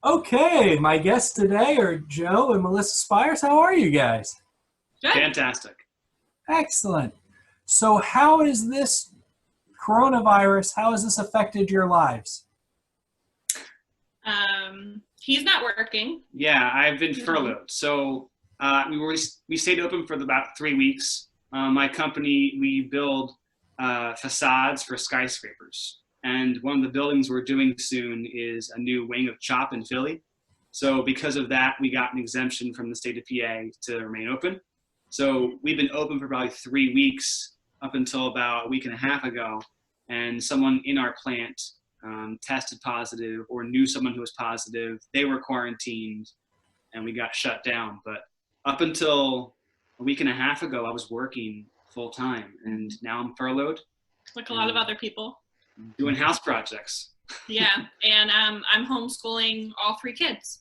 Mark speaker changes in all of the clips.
Speaker 1: Okay, my guests today are Joe and Melissa Speirs. How are you guys?
Speaker 2: Good.
Speaker 3: Fantastic.
Speaker 1: Excellent. So, how is this coronavirus, how has this affected your lives?
Speaker 2: He's not working.
Speaker 3: Yeah, I've been furloughed. So we stayed open for about 3 weeks. My company, we build facades for skyscrapers. And one of the buildings we're doing soon is a new wing of CHOP in Philly. So because of that, we got an exemption from the state of PA to remain open. So we've been open for probably 3 weeks up until about a week and a half ago. And someone in our plant tested positive or knew someone who was positive. They were quarantined and we got shut down. But up until a week and a half ago, I was working full time and now I'm furloughed.
Speaker 2: Like a lot of other people.
Speaker 3: Doing house projects.
Speaker 2: Yeah, and I'm homeschooling all three kids.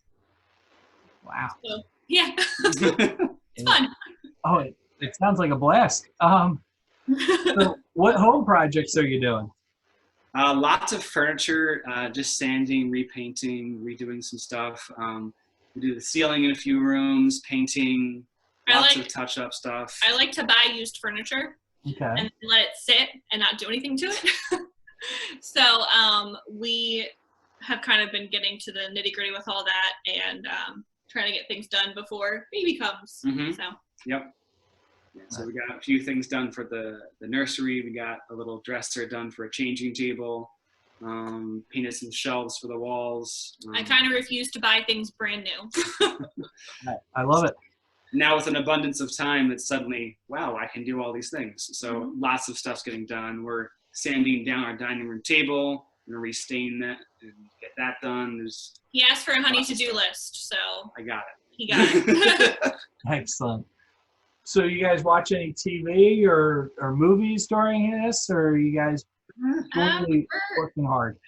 Speaker 1: Wow.
Speaker 2: So, yeah, it's fun.
Speaker 1: Oh, it sounds like a blast. So what home projects are you doing?
Speaker 3: Lots of furniture, just sanding, repainting, redoing some stuff. We do the ceiling in a few rooms, painting, lots of touch-up stuff.
Speaker 2: I like to buy used furniture and let it sit and not do anything to it. So we have kind of been getting to the nitty-gritty with all that and trying to get things done before baby comes.
Speaker 3: Mm-hmm.
Speaker 2: So.
Speaker 3: Yep. Yeah, so we got a few things done for the nursery. We got a little dresser done for a changing table. Painted some shelves for the walls.
Speaker 2: I kind of refuse to buy things brand new.
Speaker 1: I love it.
Speaker 3: Now with an abundance of time, it's suddenly, wow, I can do all these things. So lots of stuff's getting done. We're sanding down our dining room table. We're gonna restain that and get that done.
Speaker 2: He asked for a honey to-do list, so
Speaker 3: I got it.
Speaker 2: He got it.
Speaker 1: Excellent. So you guys watch any TV or movies during this, or are you guys really working hard?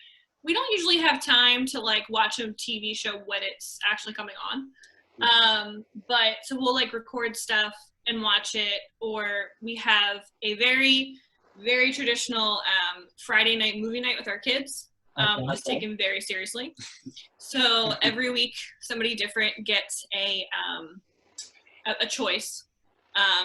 Speaker 2: We don't usually have time to like watch a TV show when it's actually coming on. But so we'll like record stuff and watch it, or we have a very, very traditional Friday night movie night with our kids. Just taken very seriously. So every week somebody different gets a choice.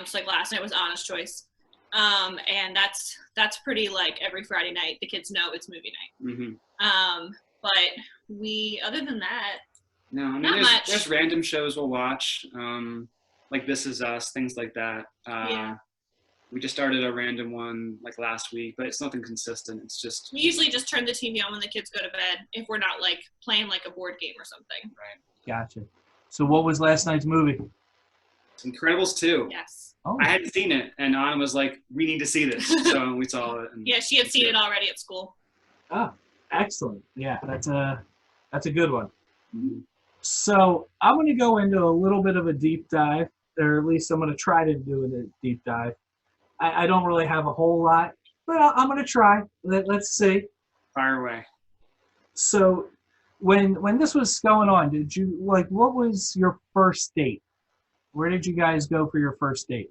Speaker 2: So like last night was Anna's choice. And that's pretty like every Friday night the kids know it's movie night.
Speaker 3: Mm-hmm.
Speaker 2: But we, other than that,
Speaker 3: no, I mean,
Speaker 2: not much.
Speaker 3: There's random shows we'll watch, like This Is Us, things like that.
Speaker 2: Yeah.
Speaker 3: We just started a random one like last week, but it's nothing consistent. It's just
Speaker 2: we usually just turn the TV on when the kids go to bed if we're not like playing like a board game or something.
Speaker 3: Right.
Speaker 1: Gotcha. So what was last night's movie?
Speaker 3: Incredibles 2.
Speaker 2: Yes.
Speaker 1: Oh.
Speaker 3: I hadn't seen it, and Anna was like, "We need to see this," so we saw it. And
Speaker 2: yeah, she had seen it already at school.
Speaker 1: Oh, excellent. Yeah, that's a good one.
Speaker 3: Mm-hmm.
Speaker 1: So I'm going to go into a little bit of a deep dive, or at least I'm going to try to do a deep dive. I don't really have a whole lot, but I'm going to try. Let's see.
Speaker 3: Fire away.
Speaker 1: So when this was going on, did you what was your first date? Where did you guys go for your first date?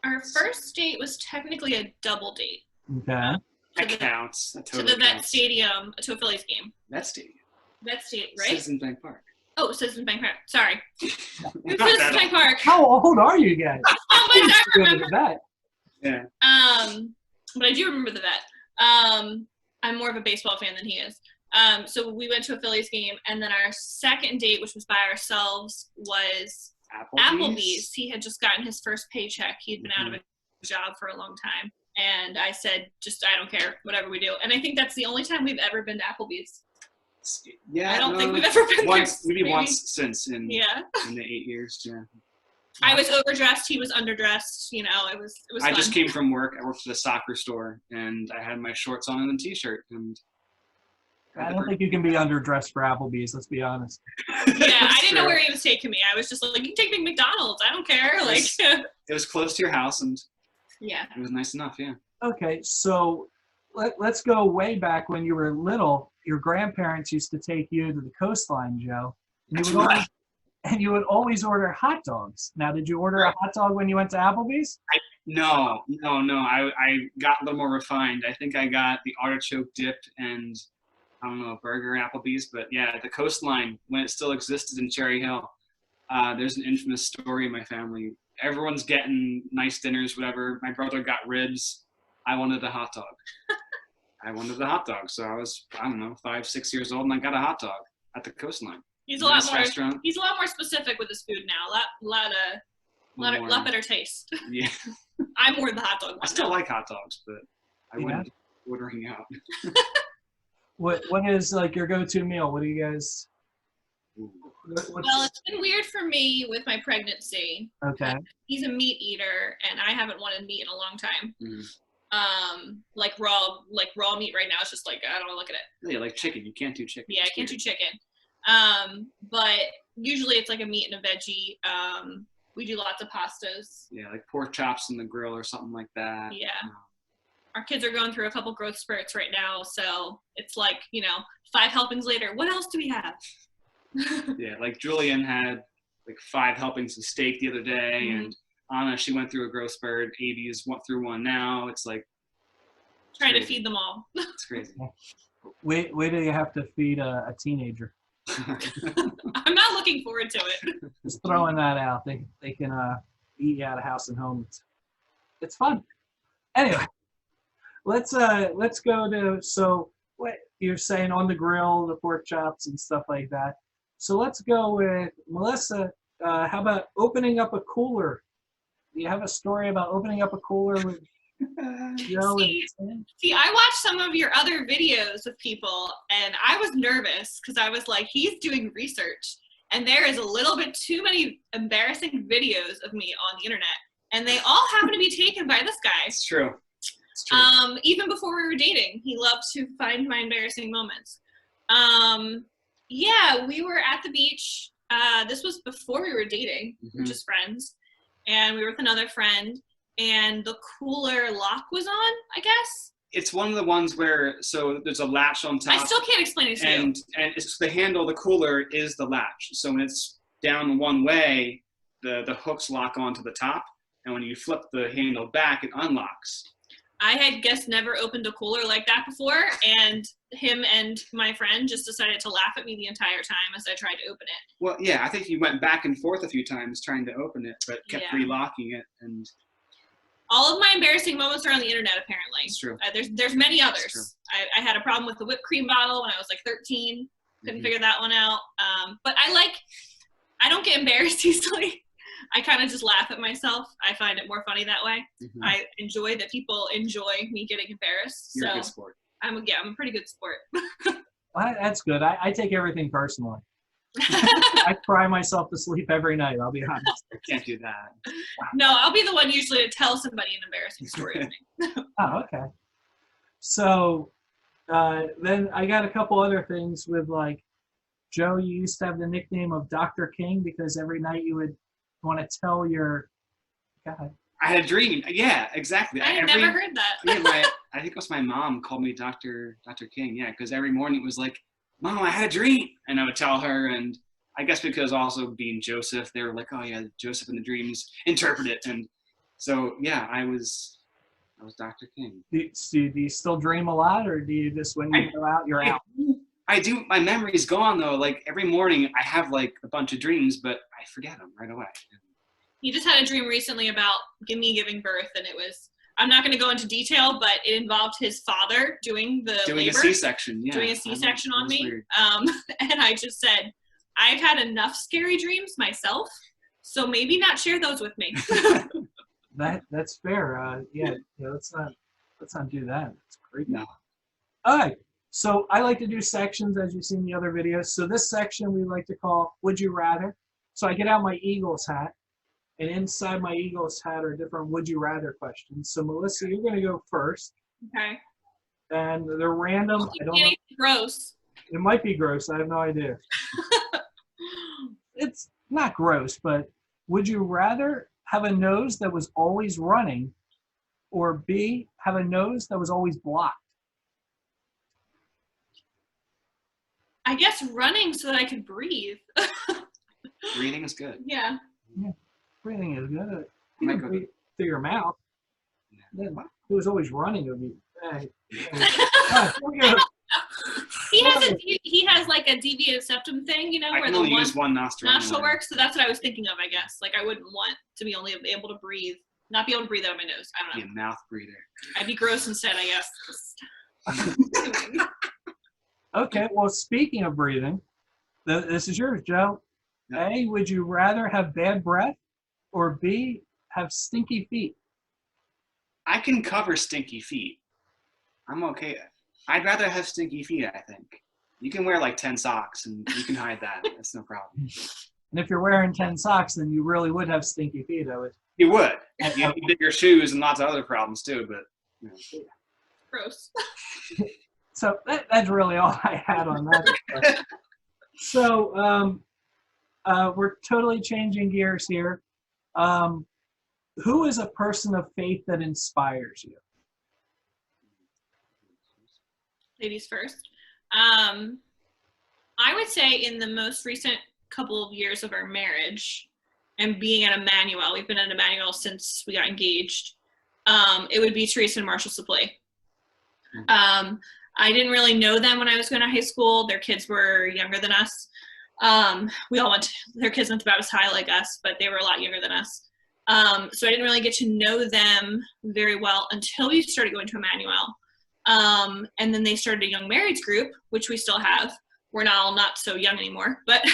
Speaker 2: Our first date was technically a double date.
Speaker 1: Okay.
Speaker 3: That counts. That totally
Speaker 2: to the Vet
Speaker 3: counts.
Speaker 2: Stadium, to a Phillies game.
Speaker 3: Vet Stadium.
Speaker 2: Vet Stadium, right?
Speaker 3: Citizens Bank Park.
Speaker 2: Oh, Citizens Bank Park. Sorry.
Speaker 3: Not
Speaker 2: Citizens
Speaker 3: that
Speaker 2: Bank Park.
Speaker 1: How old are you guys?
Speaker 2: Oh my God, I remember.
Speaker 1: That.
Speaker 3: Yeah.
Speaker 2: But I do remember the Vet. I'm more of a baseball fan than he is. So we went to a Phillies game, and then our second date, which was by ourselves, was Applebee's. He had just gotten his first paycheck. He had been out of a job for a long time. And I said, I don't care, whatever we do. And I think that's the only time we've ever been to Applebee's.
Speaker 3: Yeah.
Speaker 2: I don't think we've ever been
Speaker 3: once,
Speaker 2: there.
Speaker 3: maybe once since in the 8 years. Yeah.
Speaker 2: I was overdressed. He was underdressed. You know, it was
Speaker 3: I
Speaker 2: fun.
Speaker 3: just came from work. I worked at a soccer store, and I had my shorts on and a t-shirt. And
Speaker 1: I don't think you can be underdressed for Applebee's. Let's be honest.
Speaker 2: Yeah, I didn't know where he was taking me. I was just like, you can take me to McDonald's. I don't care. Like,
Speaker 3: it was close to your house, and
Speaker 2: yeah,
Speaker 3: it was nice enough. Yeah.
Speaker 1: Okay, so let's go way back when you were little. Your grandparents used to take you to the coastline, Joe. And you would always order hot dogs. Now, did you order a hot dog when you went to Applebee's?
Speaker 3: No. I got a little more refined. I think I got the artichoke dip and I don't know, a burger at Applebee's. But yeah, at the Coastline, when it still existed in Cherry Hill, there's an infamous story in my family. Everyone's getting nice dinners, whatever. My brother got ribs. I wanted a hot dog. So I was, I don't know, 5, 6 years old, and I got a hot dog at the Coastline.
Speaker 2: He's a lot more. Restaurant. He's a lot more specific with his food now. Lot better taste.
Speaker 3: Yeah.
Speaker 2: I'm more the hot dog one.
Speaker 3: I still like hot dogs, but I wouldn't ordering out.
Speaker 1: What is like your go-to meal? What do you guys?
Speaker 2: Well, it's been weird for me with my pregnancy.
Speaker 1: Okay.
Speaker 2: He's a meat eater, and I haven't wanted meat in a long time. Like raw meat right now. It's just like I don't want to look at it.
Speaker 3: Yeah, like chicken. You can't do chicken.
Speaker 2: Yeah, I can't do chicken. But usually it's like a meat and a veggie. We do lots of pastas.
Speaker 3: Yeah, like pork chops in the grill or something like that.
Speaker 2: Yeah. Our kids are going through a couple growth spurts right now, so it's like, 5 helpings later. What else do we have?
Speaker 3: Yeah, like Julian had like 5 helpings of steak the other day, and Anna, she went through a growth spurt. Avi's went through one now. It's like
Speaker 2: trying to feed them all.
Speaker 3: It's crazy.
Speaker 1: Wait do you have to feed a teenager?
Speaker 2: I'm not looking forward to it.
Speaker 1: Just throwing that out. They can eat you out of house and home. It's fun. Anyway, let's go to, so what you're saying on the grill, the pork chops and stuff like that. So let's go with Melissa. How about opening up a cooler? Do you have a story about opening up a cooler with Joe?
Speaker 2: See, I watched some of your other videos of people, and I was nervous because I was like, he's doing research, and there is a little bit too many embarrassing videos of me on the internet, and they all happen to be taken by this guy.
Speaker 3: It's true. It's true.
Speaker 2: Even before we were dating, he loved to find my embarrassing moments. Yeah, we were at the beach. This was before we were dating, we were just friends, and we were with another friend. And the cooler lock was on, I guess.
Speaker 3: It's one of the ones where, so there's a latch on top.
Speaker 2: I still can't explain it to you.
Speaker 3: And it's the handle, the cooler is the latch. So when it's down one way, the hooks lock onto the top. And when you flip the handle back, it unlocks.
Speaker 2: I had never opened a cooler like that before. And him and my friend just decided to laugh at me the entire time as I tried to open it.
Speaker 3: Well, yeah, I think you went back and forth a few times trying to open it, but kept relocking it. And
Speaker 2: all of my embarrassing moments are on the internet, apparently.
Speaker 3: It's true.
Speaker 2: There's many others. I had a problem with the whipped cream bottle when I was like 13. Couldn't figure that one out. But I don't get embarrassed easily. I kind of just laugh at myself. I find it more funny that way. I enjoy that people enjoy me getting embarrassed.
Speaker 3: You're a good sport.
Speaker 2: I'm a pretty good sport.
Speaker 1: Well, that's good. I take everything personally. I cry myself to sleep every night, I'll be honest.
Speaker 3: I can't do that.
Speaker 2: No, I'll be the one usually to tell somebody an embarrassing story with me.
Speaker 1: Oh, okay. So then I got a couple other things with, like, Joe, you used to have the nickname of Dr. King because every night you would want to tell your God.
Speaker 3: I had a dream. Yeah, exactly.
Speaker 2: I had never heard that.
Speaker 3: I think it was my mom called me Dr. King. Yeah, because every morning it was like, Mom, I had a dream. And I would tell her, and I guess because also being Joseph, they were like, oh yeah, Joseph in the dreams, interpret it. And so, yeah, I was Dr. King.
Speaker 1: Do you still dream a lot, or do you just, when you go out, you're out?
Speaker 3: I do. My memory's gone, though. Like, every morning I have, like, a bunch of dreams, but I forget them right away.
Speaker 2: You just had a dream recently about me giving birth, and it was, I'm not going to go into detail, but it involved his father doing labor.
Speaker 3: A C-section, yeah.
Speaker 2: Doing a C-section on me. And I just said, I've had enough scary dreams myself, so maybe not share those with me.
Speaker 1: That's fair. Yeah, let's not do that. It's creepy.
Speaker 3: No.
Speaker 1: All right. So I like to do sections, as you've seen in the other videos. So this section we like to call Would You Rather. So I get out my Eagles hat, and inside my Eagles hat are different Would You Rather questions. So Melissa, you're going to go first.
Speaker 2: Okay.
Speaker 1: And they're random. I don't know.
Speaker 2: Gross.
Speaker 1: It might be gross. I have no idea. It's not gross, but would you rather have a nose that was always running, or B, have a nose that was always blocked?
Speaker 2: I guess running so that I could breathe.
Speaker 3: Breathing is good.
Speaker 2: Yeah.
Speaker 1: Breathing is good. You can breathe through your mouth. Then it was always running. It would be. Right,
Speaker 2: He he has like a deviated septum thing, you know,
Speaker 3: I
Speaker 2: where
Speaker 3: can
Speaker 2: the
Speaker 3: only
Speaker 2: one
Speaker 3: use one nostril.
Speaker 2: nostril works. So that's what I was thinking of, I guess. Like I wouldn't want to be only able to breathe, not be able to breathe out of my nose. I don't know.
Speaker 3: Be a mouth breather.
Speaker 2: I'd be gross instead, I guess.
Speaker 1: Okay, well, speaking of breathing, this is yours, Joe.
Speaker 3: Yeah.
Speaker 1: A, would you rather have bad breath, or B, have stinky feet?
Speaker 3: I can cover stinky feet. I'm okay. I'd rather have stinky feet, I think. You can wear like 10 socks and you can hide that. That's no problem.
Speaker 1: And if you're wearing 10 socks, then you really would have stinky feet, I would.
Speaker 3: You would. You need bigger shoes and lots of other problems too, but you know.
Speaker 2: Gross.
Speaker 1: So that's really all I had on that. So we're totally changing gears here. Who is a person of faith that inspires you?
Speaker 2: Ladies first. I would say in the most recent couple of years of our marriage and being at Immanuel, we've been at Immanuel since we got engaged, it would be Teresa and Marshall Supply. I didn't really know them when I was going to high school. Their kids were younger than us. Their kids went to Baptist High like us, but they were a lot younger than us. So I didn't really get to know them very well until we started going to Immanuel. And then they started a young marrieds group, which we still have. We're not so young anymore, but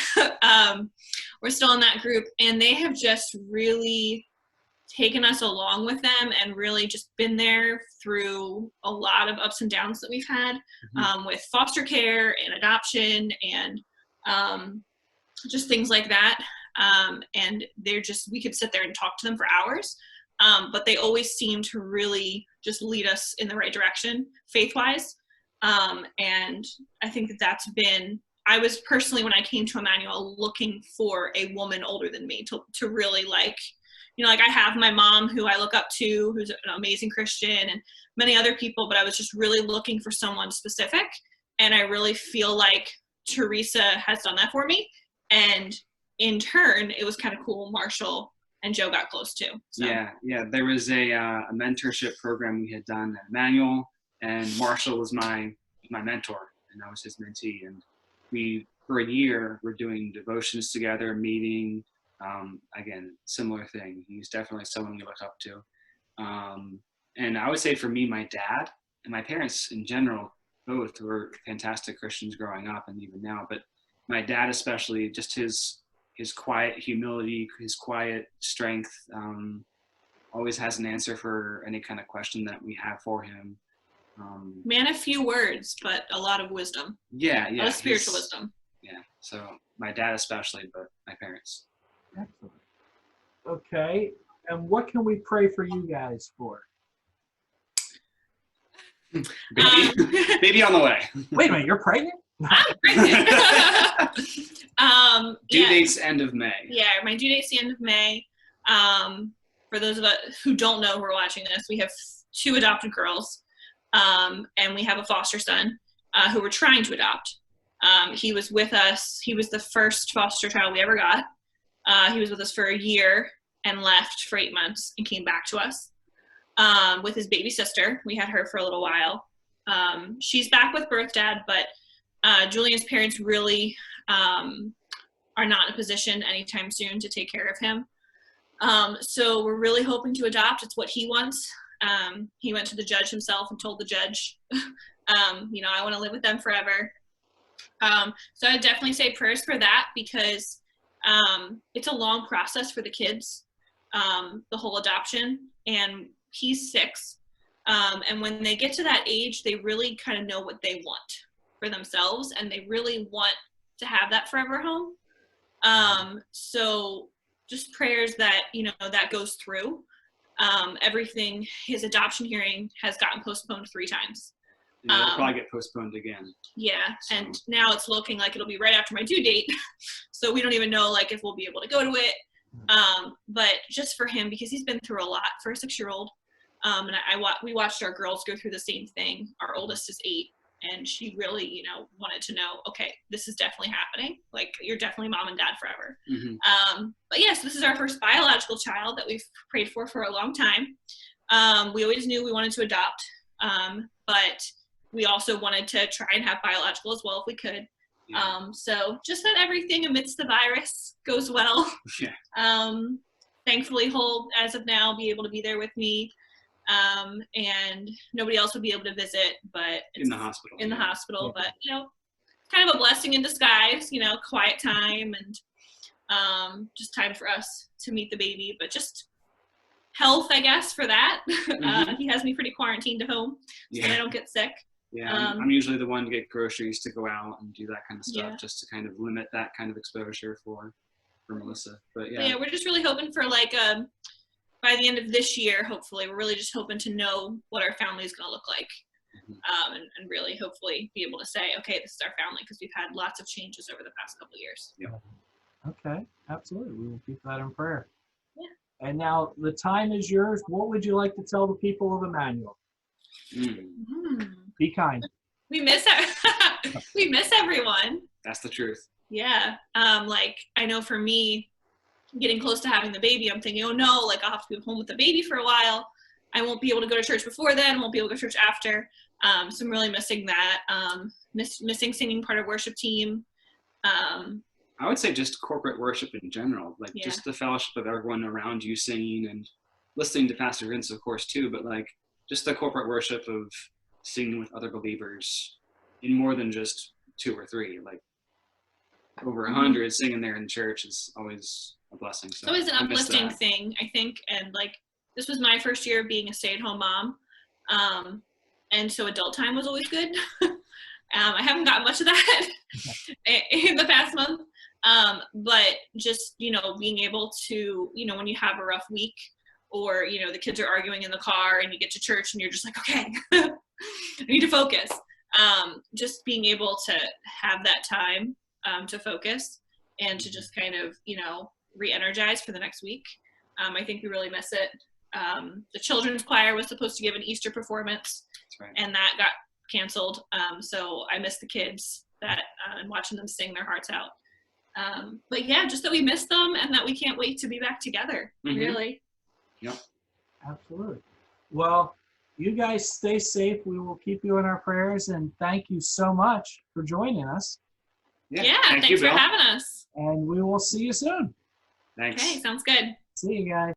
Speaker 2: we're still in that group. And they have just really taken us along with them and really just been there through a lot of ups and downs that we've had with foster care and adoption and just things like that. And we could sit there and talk to them for hours. But they always seem to really just lead us in the right direction, faith-wise. And I think I was personally, when I came to Immanuel, looking for a woman older than me to really like I have my mom who I look up to, who's an amazing Christian, and many other people, but I was just really looking for someone specific. And I really feel like Teresa has done that for me. And in turn, it was kind of cool. Marshall and Joe got close too. So.
Speaker 3: Yeah. There was a mentorship program we had done at Immanuel, and Marshall was my mentor, and I was his mentee. And we, for a year, were doing devotions together, meeting. Again, similar thing. He's definitely someone we look up to. And I would say for me, my dad and my parents in general, both were fantastic Christians growing up and even now. But my dad especially, just his quiet humility, his quiet strength, always has an answer for any kind of question that we have for him.
Speaker 2: Man of few words, but a lot of wisdom.
Speaker 3: Yeah.
Speaker 2: A lot of spiritual wisdom.
Speaker 3: Yeah. So my dad especially, but my parents.
Speaker 1: Excellent. Okay. And what can we pray for you guys for?
Speaker 3: Baby on the way.
Speaker 1: Wait a minute, you're pregnant?
Speaker 2: I'm pregnant.
Speaker 3: Due date's end of May.
Speaker 2: Yeah, my due date's the end of May. For those of us who don't know who are watching this, we have 2 adopted girls, and we have a foster son who we're trying to adopt. He was with us. He was the first foster child we ever got. He was with us for a year and left for 8 months and came back to us with his baby sister. We had her for a little while. She's back with birth dad, but Julian's parents really are not in a position anytime soon to take care of him. So we're really hoping to adopt. It's what he wants. He went to the judge himself and told the judge, I want to live with them forever. So I'd definitely say prayers for that, because it's a long process for the kids, the whole adoption, and he's 6. And when they get to that age, they really kind of know what they want for themselves, and they really want to have that forever home. So just prayers that, that goes through. Everything, his adoption hearing has gotten postponed 3 times.
Speaker 3: It'll probably get postponed again.
Speaker 2: Yeah,
Speaker 3: So.
Speaker 2: and now it's looking like it'll be right after my due date. So we don't even know if we'll be able to go to it. But just for him, because he's been through a lot for a 6-year-old. And we watched our girls go through the same thing. Our oldest is 8, and she really, wanted to know, okay, this is definitely happening. You're definitely mom and dad forever.
Speaker 3: Mm-hmm.
Speaker 2: But yes, this is our first biological child that we've prayed for a long time. We always knew we wanted to adopt. But we also wanted to try and have biological as well if we could.
Speaker 3: Yeah.
Speaker 2: So just that everything amidst the virus goes well.
Speaker 3: Yeah.
Speaker 2: Thankfully he'll, as of now, be able to be there with me. And nobody else would be able to visit, but
Speaker 3: In the hospital.
Speaker 2: in the
Speaker 3: Yeah.
Speaker 2: hospital,
Speaker 1: Yeah.
Speaker 2: but kind of a blessing in disguise, quiet time and just time for us to meet the baby, but just health, I guess, for that.
Speaker 3: Mhm.
Speaker 2: He has me pretty quarantined at home so that I
Speaker 3: Yeah.
Speaker 2: don't get sick.
Speaker 3: Yeah. I'm usually the one to get groceries, to go out and do that kind of stuff,
Speaker 2: Yeah.
Speaker 3: just to kind of limit that kind of exposure for Melissa. But
Speaker 2: But
Speaker 3: yeah.
Speaker 2: yeah, we're just really hoping for by the end of this year, hopefully, we're really just hoping to know what our family is going to look like.
Speaker 3: Mhm.
Speaker 2: And really hopefully be able to say, okay, this is our family, because we've had lots of changes over the past couple of years.
Speaker 1: Okay, absolutely. We will keep that in prayer.
Speaker 2: Yeah.
Speaker 1: And now the time is yours. What would you like to tell the people of Immanuel?
Speaker 3: Mm,
Speaker 1: Be kind.
Speaker 2: We miss we miss everyone.
Speaker 3: that's the truth.
Speaker 2: Yeah. I know for me, getting close to having the baby, I'm thinking, oh no, I'll have to be home with the baby for a while. I won't be able to go to church before then, won't be able to go to church after. So I'm really missing that. Missing singing part of worship team.
Speaker 3: I would say just corporate worship in general,
Speaker 2: Yeah.
Speaker 3: just the fellowship of everyone around you singing and listening to Pastor Vince, of course, too, but just the corporate worship of singing with other believers in more than just 2 or 3, over 100 singing there in church is always a blessing. So
Speaker 2: It's always an
Speaker 3: I miss
Speaker 2: uplifting
Speaker 3: that.
Speaker 2: thing, I think. And this was my first year of being a stay-at-home mom. And so adult time was always good. I haven't gotten much of that in the past month. But just, being able to, when you have a rough week or, the kids are arguing in the car and you get to church and you're just like, okay, I need to focus. Just being able to have that time to focus and to just kind of, re-energize for the next week. I think we really miss it. The children's choir was supposed to give an Easter performance.
Speaker 3: That's right.
Speaker 2: And that got canceled. So I miss the kids and watching them sing their hearts out. But yeah, just that we miss them and that we can't wait to be back together.
Speaker 3: Mhm.
Speaker 2: Really.
Speaker 3: Yep.
Speaker 1: Absolutely. Well, you guys stay safe. We will keep you in our prayers, and thank you so much for joining us.
Speaker 2: Yeah,
Speaker 3: Thank
Speaker 2: thanks
Speaker 3: you,
Speaker 2: for
Speaker 3: Bill.
Speaker 2: having us.
Speaker 1: And we will see you soon.
Speaker 3: Thanks.
Speaker 2: Okay, sounds good.
Speaker 1: See you guys.